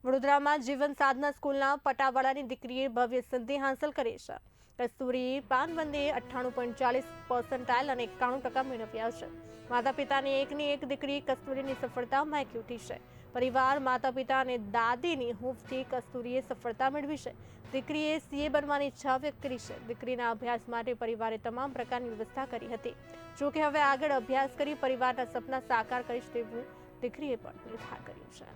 વડોદરામાં જીવન સાધના સ્કૂલના પટાવાળાની દીકરીએ ભવ્ય સિદ્ધિ હાંસલ કરી છે. કસ્તુરી પાનબંદીએ 98.40% અને 91% મેળવ્યા છે. માતા પિતાની એકની એક દીકરી કસ્તુરીની સફળતા મહેકી ઉઠી છે. પરિવાર, માતા પિતા અને દાદીની હૂંફથી કસ્તુરીએ સફળતા મેળવી છે. દીકરીએ સીએ બનવાની ઈચ્છા વ્યક્ત કરી છે. દીકરીના અભ્યાસ માટે પરિવારે તમામ પ્રકારની વ્યવસ્થા કરી હતી. જોકે હવે આગળ અભ્યાસ કરી પરિવારના સપના સાકાર કરીશ તેવું દીકરીએ પણ નિર્ધાર કર્યું છે.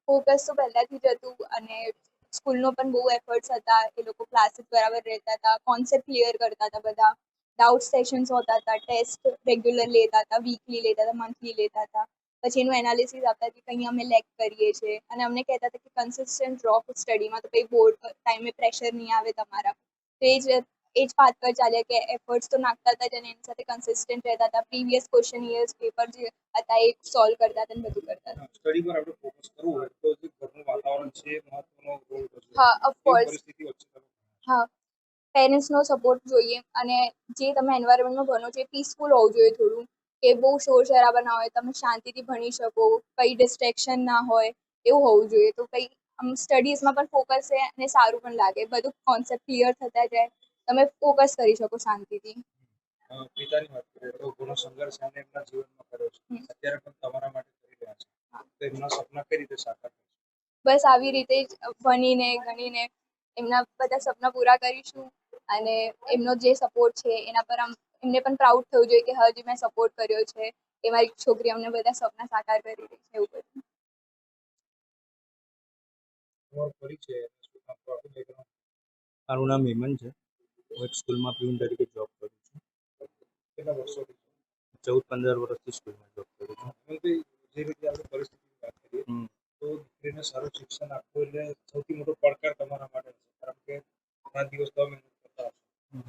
ફોકસ તો પહેલાથી જ હતું અને સ્કૂલનો પણ બહુ એફર્ટ્સ હતા. એ લોકો ક્લાસીસ બરાબર રહેતા હતા, કોન્સેપ્ટ ક્લિયર કરતા હતા, બધા ડાઉટ સેશન્સ હોતા હતા, ટેસ્ટ રેગ્યુલર લેતા હતા, વીકલી લેતા હતા, મંથલી લેતા હતા. પછી એનું એનાલિસિસ આપતા કે કંઈ અમે લેક કરીએ છીએ અને અમને કહેતા હતા કે કન્સિસ્ટન્ટ રહો સ્ટડીમાં, તો કંઈ બોર્ડ ટાઈમે પ્રેશર નહીં આવે તમારા. તો એ જ પાથ પર ચાલ્યા કે એફર્ટ્સ તો નાખતા હતા જ અને એની સાથે કન્સિસ્ટન્ટ રહેતા હતા. પ્રીવિયસ ક્વેશ્ચન યર્સ પેપર જે હતા એ સોલ્વ કરતા હતા અને બધું કરતા હતા. સ્ટડી પર આપણે ફોકસ કરવું હોય તો જે ઘરનું વાતાવરણ છે એ મહત્વનો રોલ ભજવે. હા, ઓફકોર્સ. પરિસ્થિતિ વચ્ચે તમે હા, પેરેન્ટ્સનો સપોર્ટ જોઈએ અને જે તમે એન્વાયરમેન્ટમાં ભણો છો એ પીસફુલ હોવું જોઈએ થોડું, કે બહુ શોર શરાબા ના હોય, તમે શાંતિથી ભણી શકો, કંઈ ડિસ્ટ્રેક્શન ના હોય, એવું હોવું જોઈએ. તો કંઈ આમ સ્ટડીઝમાં પણ ફોકસ છે અને સારું પણ લાગે, બધું કોન્સેપ્ટ ક્લિયર થતા જાય, તમે ફોકસ કરી શકો શાંતિથી. પિતાની વાત કરીએ તો ઘણો સંઘર્ષ એમને એમના જીવનમાં કર્યો છે, અત્યારે પણ તમારા માટે કરી રહ્યા છે. તો એમના સપના કઈ રીતે સાકાર કરશે? બસ આવી રીતે જ ભણીને ગણીને એમના બધા સપના પૂરા કરીશું અને એમનો જે સપોર્ટ છે એના પર આમ એમને પણ પ્રાઉડ થવું જોઈએ કે હજી મેં સપોર્ટ કર્યો છે, એ મારી છોકરી અમને બધા સપના સાકાર કરી રહી છે, એવું બધું. તમારો પરિચય શું નામ તો આપી દે. મારું નામ હેમંત છે. હું એક સ્કૂલમાં પ્યુન તરીકે જોબ કરું છું. કેટલા વર્ષોથી 14-15 વર્ષથી સ્કૂલમાં જોબ કરું છું. હેમંતભાઈ, જે રીતે આપણે પરિસ્થિતિની વાત કરીએ તો દીકરીને સારું શિક્ષણ આપવું એટલે સૌથી મોટો પડકાર તમારા માટે છે, કારણ કે ઘણા દિવસ તો મહેનત કરતા હશો.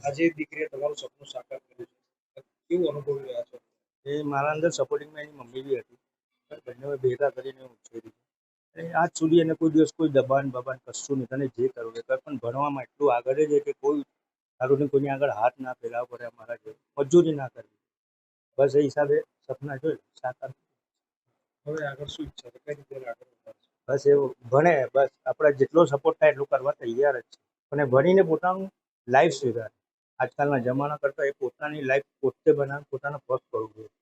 આજે દીકરીએ તમારું સપનું સાકાર કર્યું છે, કેવું અનુભવી રહ્યા છો? એ મારા અંદર સપોર્ટિંગમાં એની મમ્મી બી હતી. બંને ભેગા કરીને ઉછેરી અને આજ સુધી એને કોઈ દિવસ કોઈ દબાણ કશું નહીં. તને જે કરવું એ કર, પણ ભણવામાં એટલું આગળ જ કે કોઈ સારું નહીં, કોઈની આગળ હાથ ના ફેલાવવો પડે. અમારા જેવું મજૂરી ના કરવી, બસ એ હિસાબે સપના જોઈ સાકાર. હવે આગળ શું ઈચ્છા છે, કઈ રીતે આગળ વધારશે? બસ એવું ભણે, બસ આપણે જેટલો સપોર્ટ થાય એટલું કરવા તૈયાર જ છે. અને ભણીને પોતાનું લાઈફ સુધારે. આજકાલના જમાના કરતાં એ પોતાની લાઈફ પોતે બનાવે, પોતાનો પગ કરવું જોઈએ.